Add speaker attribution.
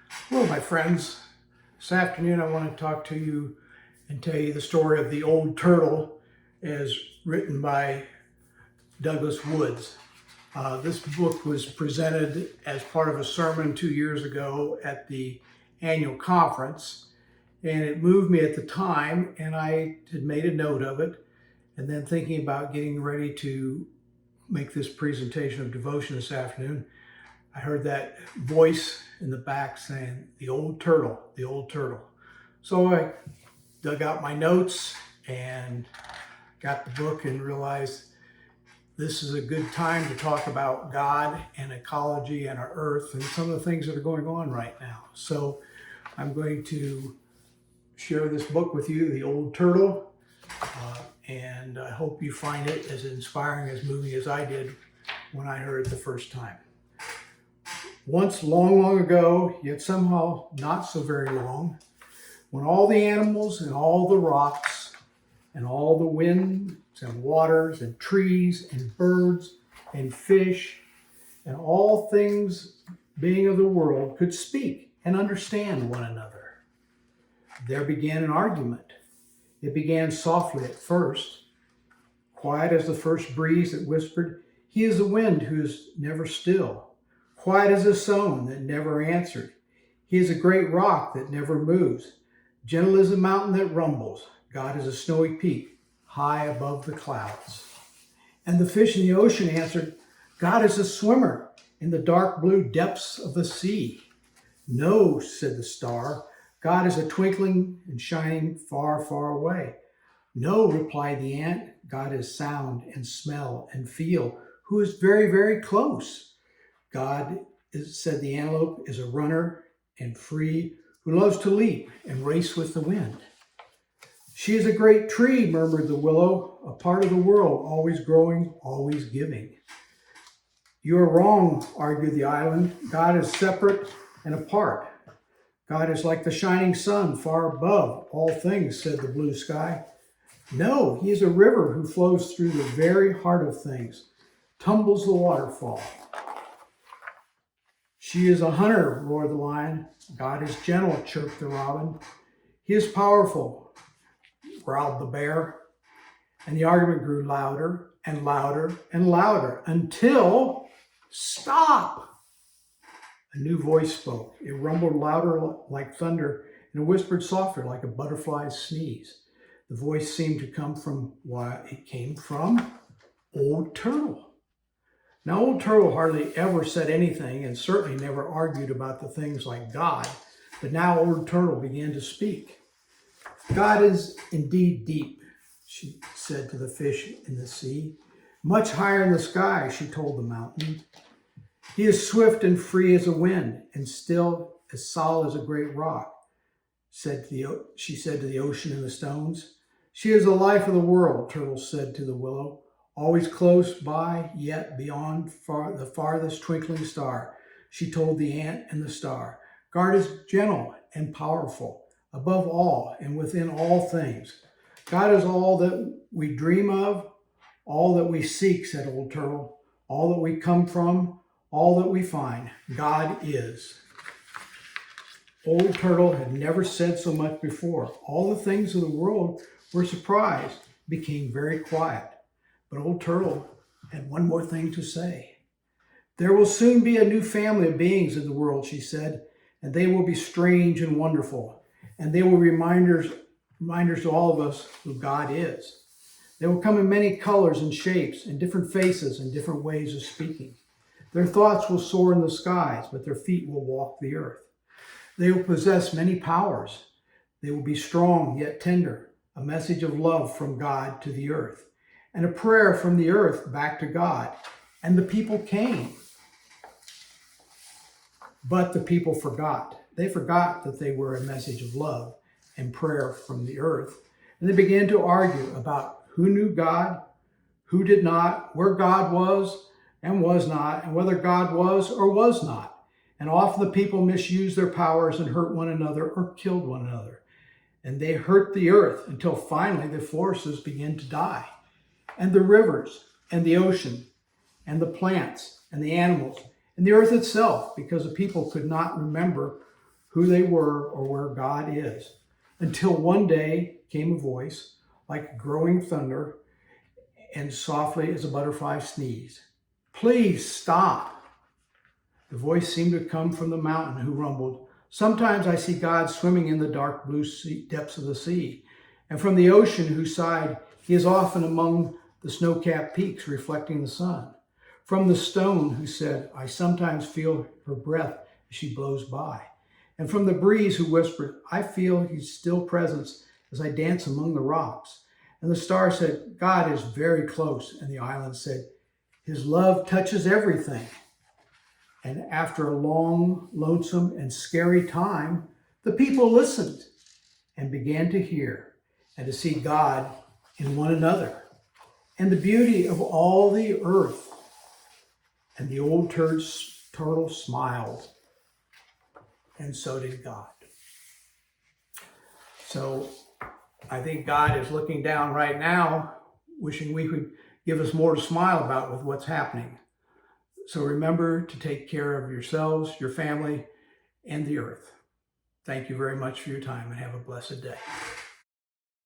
Speaker 1: Hello, my friends. This afternoon, I want to talk to you and tell you the story of the old turtle, as written by Douglas Woods. This book was presented as part of a sermon 2 years ago at the annual conference, and it moved me at the time, and I had made a note of it. And then thinking about getting ready to make this presentation of devotion this afternoon, I heard that voice in the back saying, the old turtle, the old turtle. So I dug out my notes and got the book and realized this is a good time to talk about God and ecology and our earth and some of the things that are going on right now. So I'm going to share this book with you, The Old Turtle, and I hope you find it as inspiring, as moving as I did when I heard it the first time. Once long, long ago, yet somehow not so very long, when all the animals and all the rocks and all the winds and waters and trees and birds and fish and all things being of the world could speak and understand one another, there began an argument. It began softly at first, quiet as the first breeze that whispered, "He is a wind who is never still." Quiet as a stone that never answered. He is a great rock that never moves. Gentle as a mountain that rumbles. God is a snowy peak high above the clouds. And the fish in the ocean answered, God is a swimmer in the dark blue depths of the sea. No, said the star, God is a twinkling and shining far, far away. No, replied the ant, God is sound and smell and feel, who is very, very close. God, said the antelope, is a runner and free, who loves to leap and race with the wind. She is a great tree, murmured the willow, a part of the world, always growing, always giving. You are wrong, argued the island. God is separate and apart. God is like the shining sun far above all things, said the blue sky. No, he is a river who flows through the very heart of things, tumbles the waterfall. She is a hunter, roared the lion. God is gentle, chirped the robin. He is powerful, growled the bear. And the argument grew louder and louder and louder until, stop! A new voice spoke. It rumbled louder like thunder and it whispered softer like a butterfly's sneeze. The voice seemed to come from what it came from, Old Turtle. Now, Old Turtle hardly ever said anything and certainly never argued about the things like God, but now Old Turtle began to speak. God is indeed deep, she said to the fish in the sea. Much higher in the sky, she told the mountain. He is swift and free as a wind and still as solid as a great rock, she said to the ocean and the stones. She is the life of the world, Turtle said to the willow. Always close by, yet beyond the farthest twinkling star, she told the ant and the star. God is gentle and powerful, above all and within all things. God is all that we dream of, all that we seek, said Old Turtle, all that we come from, all that we find. God is. Old Turtle had never said so much before. All the things of the world were surprised, became very quiet. But Old Turtle had one more thing to say. There will soon be a new family of beings in the world, she said, and they will be strange and wonderful, and they will be reminders to all of us who God is. They will come in many colors and shapes, and different faces and different ways of speaking. Their thoughts will soar in the skies, but their feet will walk the earth. They will possess many powers. They will be strong yet tender, a message of love from God to the earth. And a prayer from the earth back to God. And the people came. But the people forgot. They forgot that they were a message of love and prayer from the earth. And they began to argue about who knew God, who did not, where God was and was not, and whether God was or was not. And often the people misused their powers and hurt one another or killed one another. And they hurt the earth until finally the forests began to die. And the rivers, and the ocean, and the plants, and the animals, and the earth itself, because the people could not remember who they were or where God is. Until one day came a voice like growing thunder and softly as a butterfly sneeze. Please stop. The voice seemed to come from the mountain who rumbled, sometimes I see God swimming in the dark blue depths of the sea. And from the ocean who sighed, he is often among the snow-capped peaks reflecting the sun. From the stone who said, I sometimes feel her breath as she blows by. And from the breeze who whispered, I feel his still presence as I dance among the rocks. And the star said, God is very close. And the island said, his love touches everything. And after a long, lonesome, and scary time, the people listened and began to hear and to see God in one another and the beauty of all the earth. And the old turtle smiled, and so did God. So I think God is looking down right now, wishing we could give us more to smile about with what's happening. So remember to take care of yourselves, your family, and the earth. Thank you very much for your time, and have a blessed day.